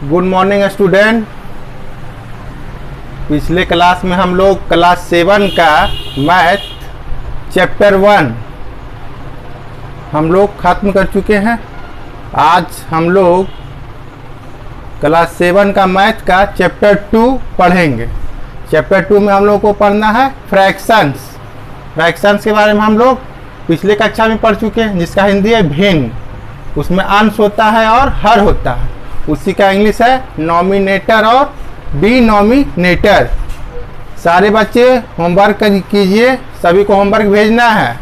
Good morning student. पिछले class में हम लोग क्लास 7 का मैथ चैप्टर 1 हम लोग ख़त्म कर चुके हैं। आज हम लोग क्लास 7 का मैथ का चैप्टर 2 पढ़ेंगे। चैप्टर 2 में हम लोग को पढ़ना है फ्रैक्शंस। फ्रैक्शंस के बारे में हम लोग पिछले कक्षा में पढ़ चुके हैं, जिसका हिंदी है भिन्न। उसमें अंश होता है और हर होता है। उसी का इंग्लिश है नॉमिनेटर और डिनोमिनेटर। सारे बच्चे होमवर्क कीजिए, सभी को होमवर्क भेजना है।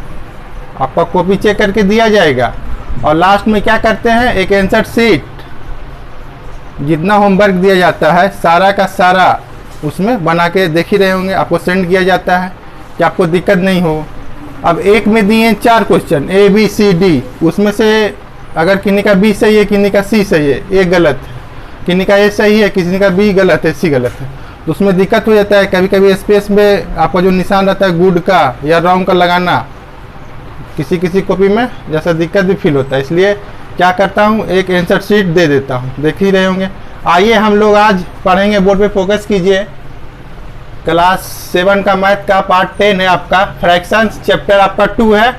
आपका कॉपी चेक करके दिया जाएगा। और लास्ट में क्या करते हैं, एक आंसर शीट, जितना होमवर्क दिया जाता है सारा का सारा उसमें बना के देख ही रहे होंगे, आपको सेंड किया जाता है कि आपको दिक्कत नहीं हो। अब एक में दिए 4 question A B C D, उसमें से अगर किसी का B सही है, किसी का C सही है, A गलत है, किसी का A सही है, किसी का B गलत है, C गलत है, तो उसमें दिक्कत हो जाता है। कभी कभी स्पेस में आपका जो निशान रहता है गुड का या रॉन्ग का लगाना, किसी किसी कॉपी में जैसा दिक्कत भी फील होता है। इसलिए क्या करता हूँ, एक आंसर शीट दे देता हूँ, देख ही रहे होंगे। आइए हम लोग आज पढ़ेंगे, बोर्ड पे फोकस कीजिए। क्लास 7 का मैथ का पार्ट 10 है आपका फ्रैक्शंस, चैप्टर आपका 2 है।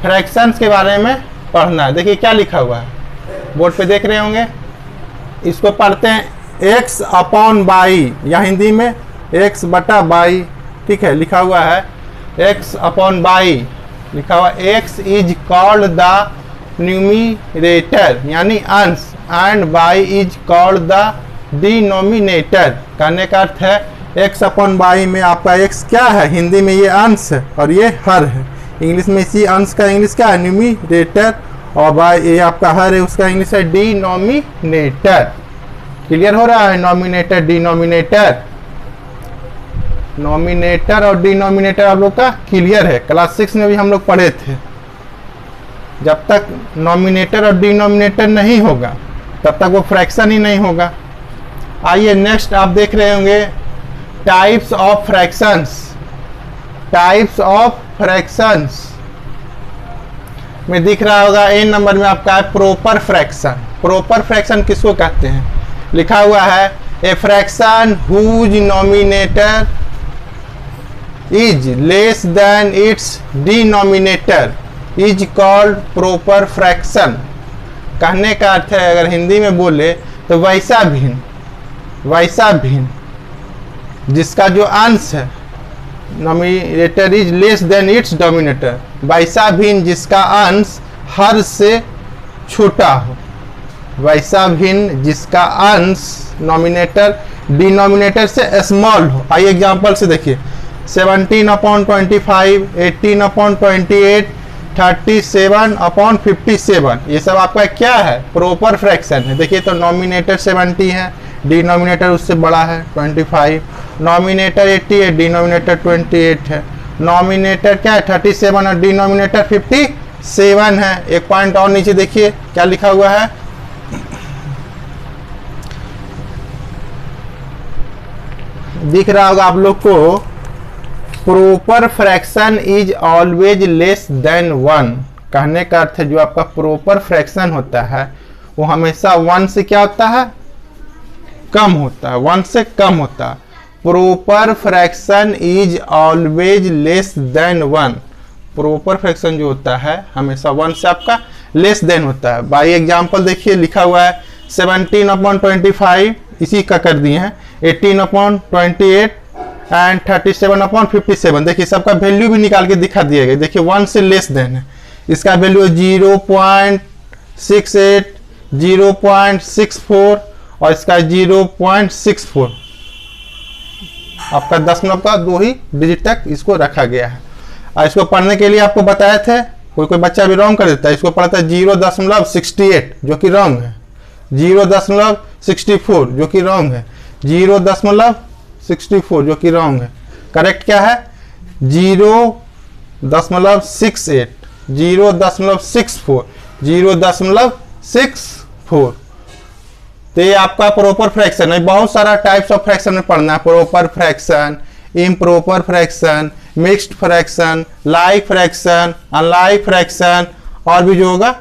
फ्रैक्शंस के बारे में पढ़ना है। देखिए क्या लिखा हुआ है, बोर्ड पे देख रहे होंगे। इसको पढ़ते हैं x अपॉन बाई, या हिंदी में x बटा बाई, ठीक है, लिखा हुआ है x अपॉन बाई, लिखा हुआ x is called the numerator यानी अंश, and by is called the denominator. कहने का अर्थ है x अपॉन बाई में आपका x क्या है, हिंदी में ये अंश है और ये हर है। इंग्लिश में इसी अंश का इंग्लिश क्या है, न्यूमिनेटर, और बाई ये आपका हर है, उसका इंग्लिश है डिनोमिनेटर। क्लियर हो रहा है, नॉमिनेटर डिनोमिनेटर, नॉमिनेटर और डिनोमिनेटर आप लोग का क्लियर है। क्लास 6 में भी हम लोग पढ़े थे। जब तक नॉमिनेटर और डिनोमिनेटर नहीं होगा तब तक वो फ्रैक्शन ही नहीं होगा। आइए नेक्स्ट आप देख रहे होंगे types of fractions. Types of fractions में दिख रहा होगा ए नंबर में आपका है प्रॉपर फ्रैक्शन। प्रॉपर फ्रैक्शन किसको कहते हैं, लिखा हुआ है a fraction whose numerator is less than its denominator is called proper fraction. कहने का अर्थ है, अगर हिंदी में बोले तो वैसा भिन्न जिसका जो अंश है, nominator is less than it's dominator, वैसा भिन्न जिसका अंश हर से छोटा हो, वैसा भिन्न जिसका अंश नॉमिनेटर डिनोमिनेटर से स्मॉल हो। आइए एग्जांपल से देखिए, 17/25, 18/28, 37/57, ये सब आपका क्या है, प्रॉपर फ्रैक्शन है। देखिए तो नॉमिनेटर 70 है, डिनोमिनेटर उससे बड़ा है 25, नॉमिनेटर 80 है, डिनोमिनेटर 28 है, नॉमिनेटर क्या है 37 और डिनोमिनेटर 57 है। एक पॉइंट और नीचे देखिए क्या लिखा हुआ है, दिख रहा होगा आप लोग को, proper fraction is always less than 1। कहने का अर्थ है जो आपका प्रॉपर फ्रैक्शन होता है वो हमेशा 1 से क्या होता है, कम होता है, 1 से कम होता है। Proper fraction is always less than 1। Proper fraction जो होता है हमेशा 1 से आपका लेस देन होता है। बाई एग्जांपल देखिए लिखा हुआ है 17/25, इसी का कर दिए हैं, 18/28 एंड 37/57। देखिए सबका वैल्यू भी निकाल के दिखा दिया गया। देखिए 1 से लेस देन है, इसका वैल्यू है 0.68, 0.64 और इसका 0.64। आपका दशमलव का 2 ही डिजिट तक इसको रखा गया है। और इसको पढ़ने के लिए आपको बताया थे, कोई बच्चा भी रॉन्ग कर देता है, इसको पढ़ता है 0.68 जो कि रॉन्ग है, 0.64 जो कि रॉन्ग है, 0.64 जो कि रॉन्ग है। करेक्ट क्या है 0.68, 0.64, 0.64। तो ये आपका प्रॉपर फ्रैक्शन है। बहुत सारा टाइप्स ऑफ फ्रैक्शन में पढ़ना है, proper fraction, improper fraction, mixed fraction, like fraction, unlike fraction, और भी जो होगा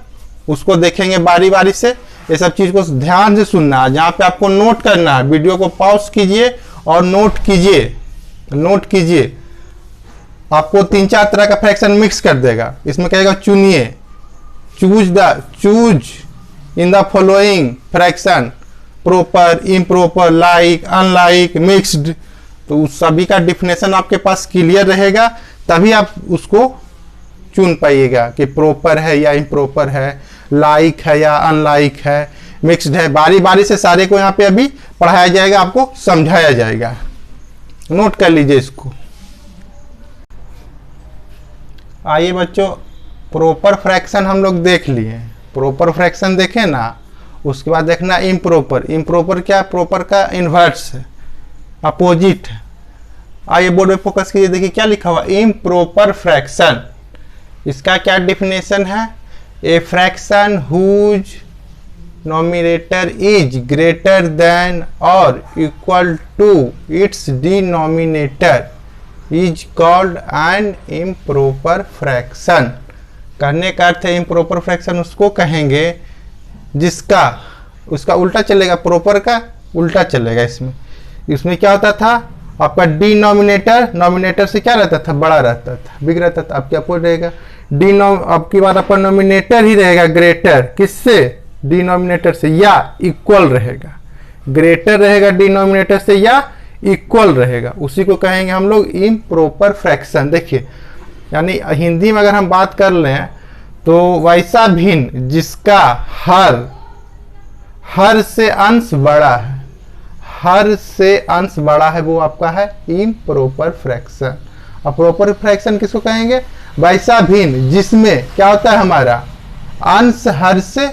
उसको देखेंगे बारी बारी से। ये सब चीज को ध्यान से सुनना है। जहाँ पे आपको नोट करना है, वीडियो को पॉज कीजिए और नोट कीजिए। आपको 3-4 तरह का फ्रैक्शन मिक्स कर देगा। इसमें कहेगा चुनिए, choose in the following fraction, proper, improper, like, unlike, mixed. तो उस सभी का डिफिनेशन आपके पास क्लियर रहेगा, तभी आप उसको चुन पाइएगा कि प्रॉपर है या इम्प्रॉपर है, लाइक है या अनलाइक है, मिक्स्ड है। बारी बारी से सारे को यहाँ पे अभी पढ़ाया जाएगा, आपको समझाया जाएगा। नोट कर लीजिए इसको। आइए बच्चों, प्रॉपर फ्रैक्शन हम लोग देख लिए। प्रॉपर फ्रैक्शन देखे ना, उसके बाद देखना इम्प्रॉपर। इम्प्रॉपर क्या? प्रॉपर का इन्वर्स है, अपोजिट है। आइए बोर्ड पे फोकस कीजिए, देखिए क्या लिखा हुआ, इम्प्रॉपर फ्रैक्शन। इसका क्या डिफिनेशन है? A fraction whose numerator is greater than और equal to its denominator is called an improper fraction. कहने का अर्थ है इम्प्रॉपर फ्रैक्शन उसको कहेंगे जिसका उसका उल्टा चलेगा, प्रॉपर का उल्टा चलेगा। इसमें क्या होता था, आपका डिनोमिनेटर नॉमिनेटर से क्या रहता था? बड़ा रहता था, बिग रहता था। अब क्या बोल रहेगा, आपकी बात आपका नॉमिनेटर ही रहेगा ग्रेटर, किससे? डिनोमिनेटर से, या इक्वल रहेगा। ग्रेटर रहेगा डिनोमिनेटर से या इक्वल रहेगा, उसी को कहेंगे हम लोग इम्प्रॉपर फ्रैक्शन। देखिए, यानी हिंदी में अगर हम बात कर लें तो वैसा भिन्न जिसका हर से अंश बड़ा है, हर से अंश बड़ा है, वो आपका है इम्प्रॉपर फ्रैक्शन। अब प्रॉपर फ्रैक्शन किसको कहेंगे? वैसा भिन्न जिसमें क्या होता है, हमारा अंश हर से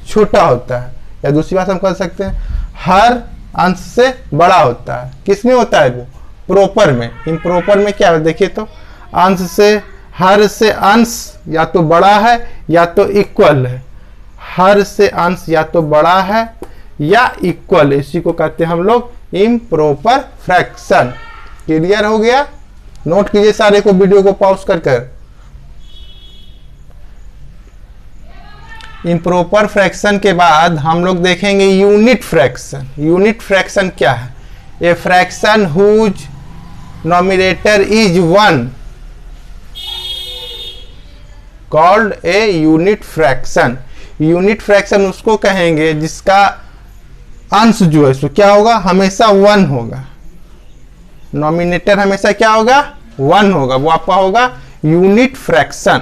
छोटा होता है, या दूसरी बात हम कह सकते हैं हर अंश से बड़ा होता है। किसमें होता है वो? प्रॉपर में। इम्प्रॉपर में क्या है? देखिए तो अंश से, हर से अंश या तो बड़ा है या तो इक्वल है। हर से अंश या तो बड़ा है या इक्वल, इसी को कहते हैं हम लोग इम्प्रॉपर फ्रैक्शन। क्लियर हो गया? नोट कीजिए सारे को, वीडियो को पॉज कर। इम्प्रॉपर फ्रैक्शन के बाद हम लोग देखेंगे यूनिट फ्रैक्शन। यूनिट फ्रैक्शन क्या है? A fraction whose numerator is 1 called a unit fraction. Unit fraction उसको कहेंगे जिसका अंश जो है सो क्या होगा? हमेशा 1 होगा। नॉमिनेटर हमेशा क्या होगा? 1 होगा। वो आपका होगा यूनिट फ्रैक्शन,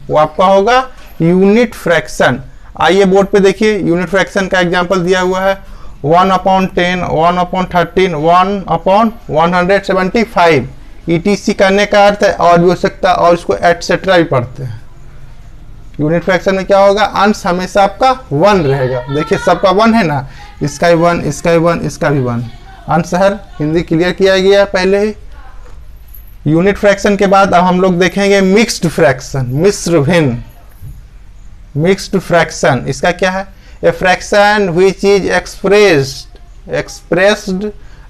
वो आपका होगा यूनिट फ्रैक्शन। आइए बोर्ड पे देखिए, यूनिट फ्रैक्शन का एग्जांपल दिया हुआ है 1/10, 1/13, 1/175 ETC करने का अर्थ है और भी हो सकता है, और इसको एटसेट्रा भी पढ़ते हैं। यूनिट फ्रैक्शन में क्या होगा? अंश हमेशा आपका 1 रहेगा। देखिए सबका 1 है ना, इसका भी 1, इसका भी 1, इसका भी 1। अंश हर हिंदी क्लियर किया गया पहले ही। यूनिट फ्रैक्शन के बाद अब हम लोग देखेंगे मिक्स्ड फ्रैक्शन, मिश्र भिन्न। मिक्स्ड फ्रैक्शन इसका क्या है? A fraction which is expressed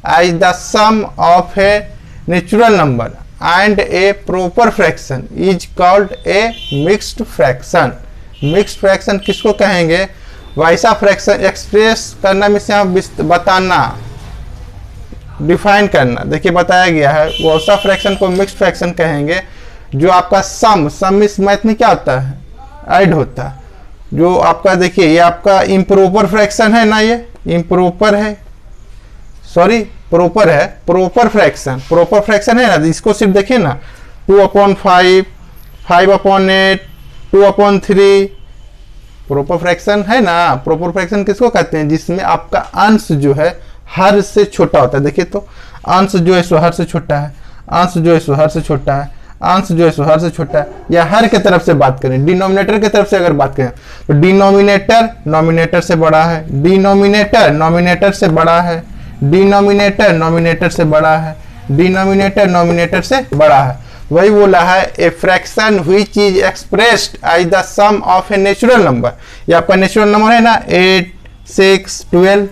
as the sum of a natural number and a proper fraction is called a mixed fraction. Mixed fraction किसको कहेंगे? वैसा फ्रैक्शन एक्सप्रेस करना में से हम बताना, डिफाइन करना। देखिए बताया गया है, वैसा फ्रैक्शन को मिक्स्ड फ्रैक्शन कहेंगे जो आपका सम इस मैथ में क्या होता है? ऐड होता है। जो आपका देखिए ये आपका इम्प्रॉपर फ्रैक्शन है ना, ये इम्प्रॉपर है, सॉरी प्रॉपर है, प्रॉपर फ्रैक्शन है ना। इसको सिर्फ देखिए ना, 2/5, 5/8, 2/3 प्रॉपर फ्रैक्शन है ना। प्रॉपर फ्रैक्शन किसको कहते हैं? जिसमें आपका अंश जो है हर से छोटा होता है। देखिए तो अंश जो है सो हर से छोटा है, अंश जो है सो हर से छोटा है, अंश जो है सो हर से छोटा है। या हर के तरफ से बात करें, डिनोमिनेटर की तरफ से अगर बात करें तो डिनोमिनेटर नॉमिनेटर से बड़ा है, डिनोमिनेटर नॉमिनेटर से बड़ा है, डिनोमिनेटर नॉमिनेटर से बड़ा है, डिनोमिनेटर नॉमिनेटर से बड़ा है। वही बोला है a fraction which is expressed as the sum of a natural number. ये आपका नेचुरल नंबर है ना, 8, 6, 12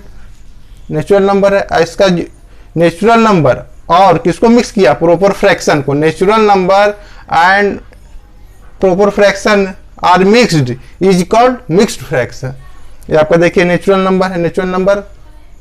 नेचुरल नंबर है। इसका नेचुरल नंबर और किसको मिक्स किया? प्रॉपर फ्रैक्शन को। Natural number and proper fraction are mixed is called mixed fraction. ये आपका देखिए नेचुरल नंबर है। नेचुरल नंबर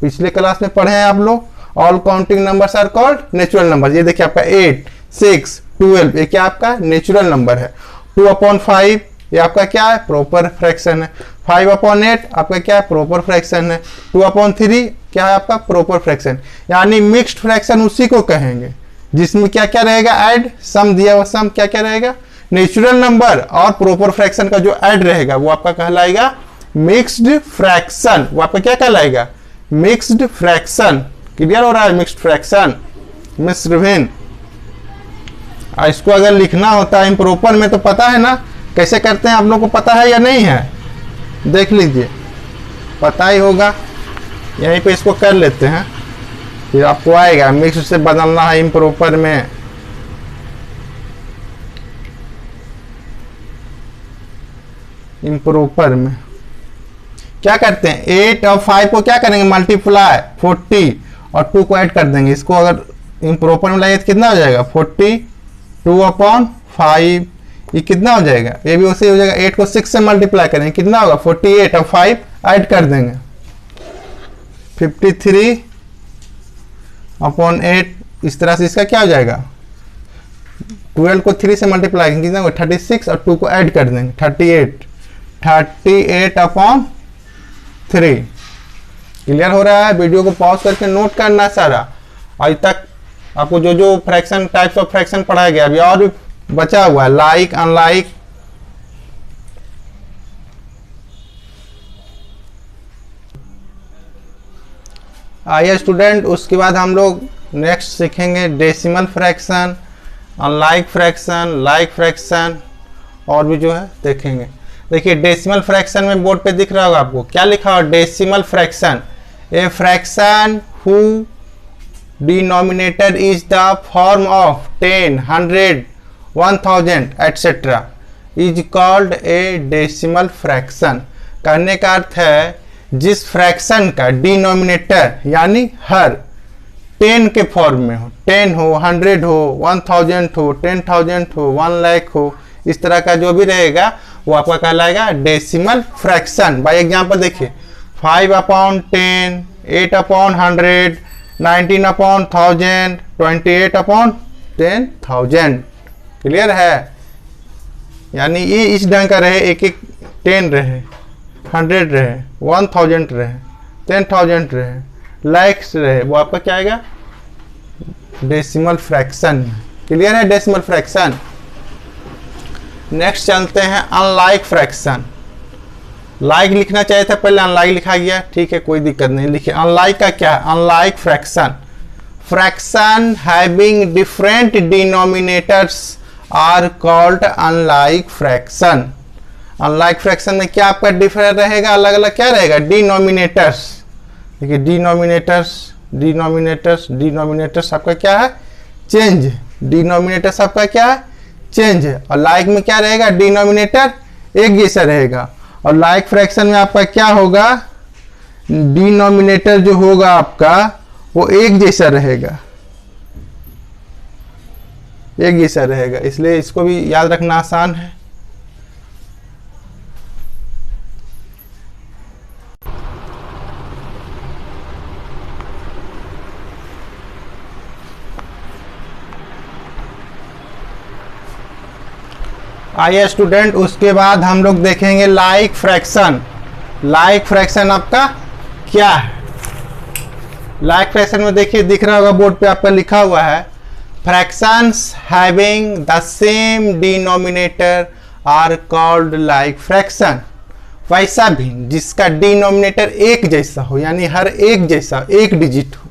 पिछले क्लास में पढ़े हैं आप लोग, all counting numbers are called natural number. ये देखिए आपका 8, 6, 12 ये क्या आपका नेचुरल नंबर है। 2/5 ये आपका क्या है, प्रॉपर फ्रैक्शन है। 5/8 आपका क्या है, प्रॉपर फ्रैक्शन है। 2/3 क्या है आपका, प्रॉपर फ्रैक्शन। यानी मिक्स्ड फ्रैक्शन उसी को कहेंगे जिसमें क्या क्या रहेगा, ऐड, सम दिया हुआ सम क्या क्या रहेगा, नेचुरल नंबर और प्रॉपर फ्रैक्शन का जो ऐड रहेगा वो आपका कहलाएगा मिक्स्ड फ्रैक्शन। वो आपका क्या कहलाएगा, मिक्स्ड फ्रैक्शन। क्लियर हो रहा है, मिक्स्ड फ्रैक्शन, मिश्र भिन्न। इसको अगर लिखना होता है इम्प्रॉपर में तो पता है ना कैसे करते हैं, आप लोग को पता है या नहीं है, देख लीजिए, पता ही होगा। यहीं पे इसको कर लेते हैं, फिर आपको आएगा मिक्स से बदलना है इम्प्रॉपर में। इम्प्रॉपर में क्या करते हैं, 8 और 5 को क्या करेंगे, मल्टीप्लाई 40 और 2 को ऐड कर देंगे। इसको अगर इम्प्रॉपर में लाइए तो कितना हो जाएगा, 42/5। ये कितना हो जाएगा, ये भी उसे हो जाएगा। 8 को 6 से मल्टीप्लाई करेंगे कितना होगा, 48 और 5 ऐड कर देंगे 53/8। इस तरह से इसका क्या हो जाएगा, 12 को 3 से मल्टीप्लाई करेंगे कितना होगा, 36 और 2 को ऐड कर देंगे 38/3। क्लियर हो रहा है। वीडियो को पॉज करके नोट करना सारा। आज तक आपको जो जो फ्रैक्शन, टाइप्स ऑफ फ्रैक्शन पढ़ाया गया, अभी और भी बचा हुआ है, लाइक, अनलाइक। आइए स्टूडेंट, उसके बाद हम लोग नेक्स्ट सीखेंगे decimal fraction, unlike fraction, like fraction और भी जो है देखेंगे। देखिए डेसिमल फ्रैक्शन में बोर्ड पे दिख रहा होगा आपको, क्या लिखा हुआ, decimal fraction, a fraction who denominator is the form of 10, 100, 1000 etcetera is called A decimal fraction. कहने का अर्थ है जिस फ्रैक्शन का डिनोमिनेटर यानी हर 10 के फॉर्म में हो, 10 हो, 100 हो, 1000 हो, 10,000 हो, 1 लाख हो, इस तरह का जो भी रहेगा वो आपका कहलाएगा डेसिमल फ्रैक्शन। बाय एग्जांपल देखिए, 5/10, 8/100, 19/1000, 28/10,000। क्लियर है, यानी ये इस ढंग का रहे, एक एक 10 रहे, 100 रहे, 1000 रहे, 10,000 रहे, लाइक्स रहे, वो आपका क्या आएगा, डेसिमल फ्रैक्शन। क्लियर है, डेसिमल फ्रैक्शन। नेक्स्ट चलते हैं अनलाइक फ्रैक्शन। लाइक लिखना चाहिए था, पहले अनलाइक लिखा गया, ठीक है कोई दिक्कत नहीं, लिखिए अनलाइक का क्या है, unlike fraction, fraction having different denominators are called unlike fraction. Unlike fraction में क्या आपका डिफरेंट रहेगा, अलग अलग क्या रहेगा, डिनोमिनेटर्स। देखिए डिनोमिनेटर्स, डिनोमिनेटर्स, डिनोमिनेटर्स आपका क्या है, चेंज, डिनोमिनेटर्स आपका क्या है, चेंज है। और लाइक में क्या रहेगा, डिनोमिनेटर एक जैसा रहेगा। और लाइक फ्रैक्शन में आपका क्या होगा, डिनोमिनेटर जो होगा आपका वो एक जैसा रहेगा, एक जैसा रहेगा, इसलिए इसको भी याद रखना आसान है। आइए स्टूडेंट, उसके बाद हम लोग देखेंगे लाइक फ्रैक्शन। लाइक फ्रैक्शन आपका क्या है, लाइक फ्रैक्शन में देखिए दिख रहा होगा बोर्ड पे आपका लिखा हुआ है, fractions having the same denominator are called like fraction. वैसा भी जिसका डिनोमिनेटर एक जैसा हो, यानी हर एक जैसा, एक डिजिट हो,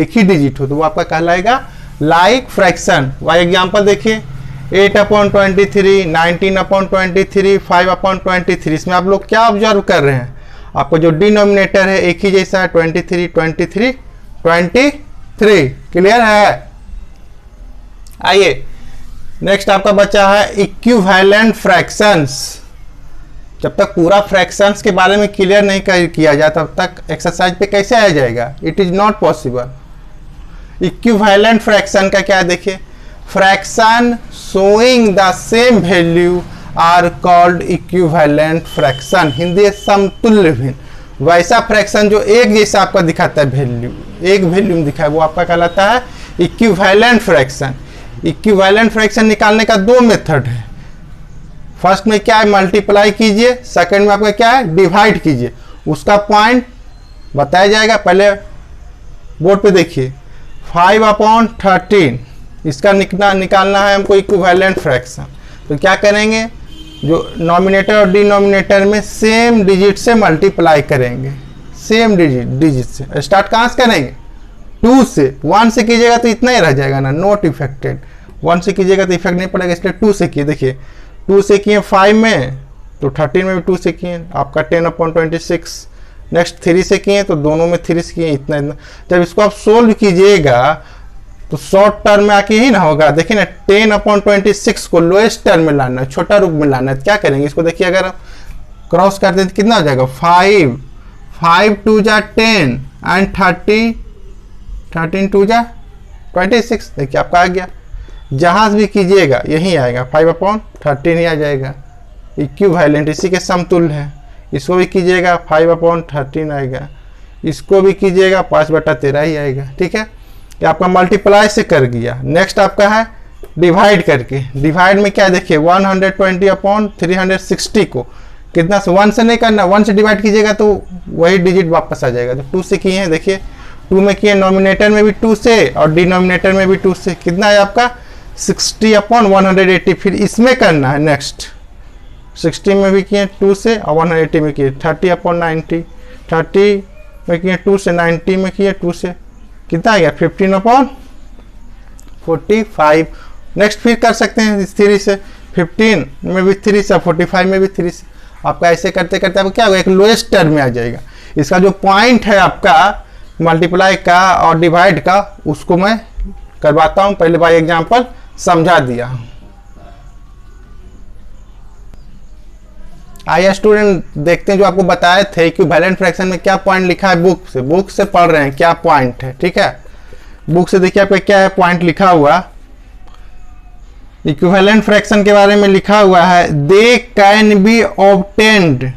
एक ही डिजिट हो, तो वो आपका कहलाएगा लाइक फ्रैक्शन। वाई एग्जाम्पल देखिए, 8/23, 19/23, 5/23। इसमें आप लोग क्या ऑब्जर्व कर रहे हैं, आपको जो डिनोमिनेटर है एक ही जैसा है, 23, 23, 23। क्लियर है। आइए नेक्स्ट आपका बचा है इक्विवेलेंट फ्रैक्शंस। जब तक पूरा फ्रैक्शंस के बारे में क्लियर नहीं किया जाए तब तक एक्सरसाइज पे कैसे आ जाएगा, it is not possible. Equivalent fraction का क्या है, देखिए, fraction showing the same value are called equivalent fraction, Hindi समतुल्य भिन्न। वैसा फ्रैक्शन जो एक जैसा आपका दिखाता है वैल्यू, एक वैल्यू दिखाए, वो आपका कहलाता है इक्विवेलेंट फ्रैक्शन। इक्विवेलेंट फ्रैक्शन निकालने का दो मेथड है। फर्स्ट में क्या है, मल्टीप्लाई कीजिए, सेकंड में आपका क्या है, डिवाइड कीजिए। उसका पॉइंट बताया जाएगा, पहले बोर्ड पे देखिए। 5/13 इसका निकालना है हमको इक्विवेलेंट फ्रैक्शन। तो क्या करेंगे, जो नॉमिनेटर और डिनोमिनेटर में सेम डिजिट से मल्टीप्लाई करेंगे, सेम डिजिट से। स्टार्ट कहाँ से करेंगे, 2 से। 1 से कीजिएगा तो इतना ही रह जाएगा ना, नॉट इफेक्टेड। 1 से कीजिएगा तो इफेक्ट नहीं पड़ेगा, इसलिए 2 से किए। देखिए 2 से किए 5 में, तो 13 में भी 2 से किए, आपका 10/26। नेक्स्ट 3 से किए, तो दोनों में 3 से किए, इतना इतना। जब इसको आप सोल्व कीजिएगा तो शॉर्ट टर्म में आके ही ना होगा। देखिए ना, 10/26 को लोएस्ट टर्म में लाना है, छोटा रूप में लाना है। तो क्या करेंगे, इसको देखिए अगर आप क्रॉस कर दें तो कितना हो जाएगा, 5 2 जा 10 एंड 13 2 जा 26। देखिए आपका आ गया। जहां भी कीजिएगा यही आएगा, 5/13 ही आ जाएगा। इक्विवेलेंट इसी के समतुल्य है। इसको भी कीजिएगा 5/13 आएगा, इसको भी कीजिएगा 5/13 ही आएगा। ठीक है, ये आपका मल्टीप्लाई से कर दिया। नेक्स्ट आपका है डिवाइड करके। डिवाइड में क्या देखिए, 120/360 को कितना से, 1 से नहीं करना, 1 से डिवाइड कीजिएगा तो वही डिजिट वापस आ जाएगा। तो 2 से किए हैं, देखिए 2 में किए, नॉमिनेटर में भी 2 से और डिनोमिनेटर में भी 2 से। कितना है आपका 60/180। फिर इसमें करना है नेक्स्ट, 60 में भी किए 2 से और 180 में किए 30/90। 30 में किए 2 से, 90 में किए 2 से, कितना आ गया 15/45। नेक्स्ट फिर कर सकते हैं 3 से, 15 में भी 3 से, 45 में भी 3 से। आपका ऐसे करते करते आपको क्या होगा, एक लोएस्ट टर्म में आ जाएगा। इसका जो पॉइंट है आपका मल्टीप्लाई का और डिवाइड का, उसको मैं करवाता हूं, पहले बाय एग्जांपल समझा दिया। आइए स्टूडेंट देखते हैं जो आपको बताए थे इक्विवेलेंट फ्रैक्शन में क्या पॉइंट लिखा है। बुक से पढ़ रहे हैं क्या पॉइंट है। ठीक है, बुक से देखिए आपका क्या है पॉइंट लिखा हुआ। इक्विवेलेंट फ्रैक्शन के बारे में लिखा हुआ है, they can be obtained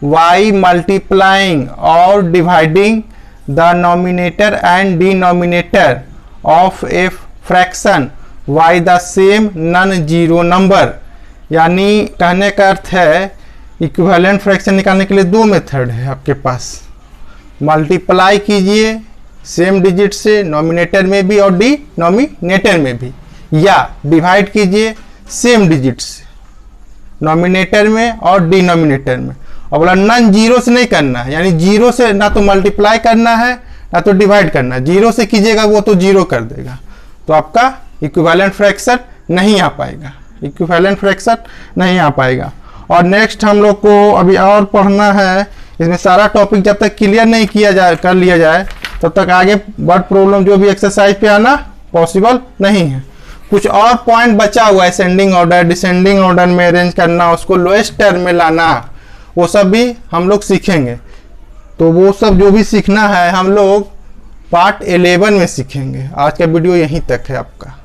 by multiplying और dividing the numerator and denominator of a fraction by the same non zero number. यानी कहने का अर्थ है इक्विवेलेंट फ्रैक्शन निकालने के लिए दो मेथड है आपके पास। मल्टीप्लाई कीजिए सेम डिजिट से, नॉमिनेटर में भी और डिनोमिनेटर में भी, या डिवाइड कीजिए सेम डिजिट से, नॉमिनेटर में और डिनोमिनेटर में। और बोला नॉन जीरो से नहीं करना है, यानी जीरो से ना तो मल्टीप्लाई करना है ना तो डिवाइड करना है। जीरो से कीजिएगा वो तो जीरो कर देगा, तो आपका इक्विवेलेंट फ्रैक्शन नहीं आ पाएगा, इक्विवेलेंट फ्रैक्शन नहीं आ पाएगा। और नेक्स्ट हम लोग को अभी और पढ़ना है, इसमें सारा टॉपिक जब तक क्लियर नहीं किया जाए, कर लिया जाए, तब तक आगे वर्ड प्रॉब्लम जो भी एक्सरसाइज पे आना पॉसिबल नहीं है। कुछ और पॉइंट बचा हुआ है, असेंडिंग ऑर्डर डिसेंडिंग ऑर्डर में अरेंज करना, उसको लोएस्ट टर्म में लाना, वो सब भी हम लोग सीखेंगे। तो वो सब जो भी सीखना है हम लोग पार्ट 11 में सीखेंगे। आज का वीडियो यहीं तक है आपका।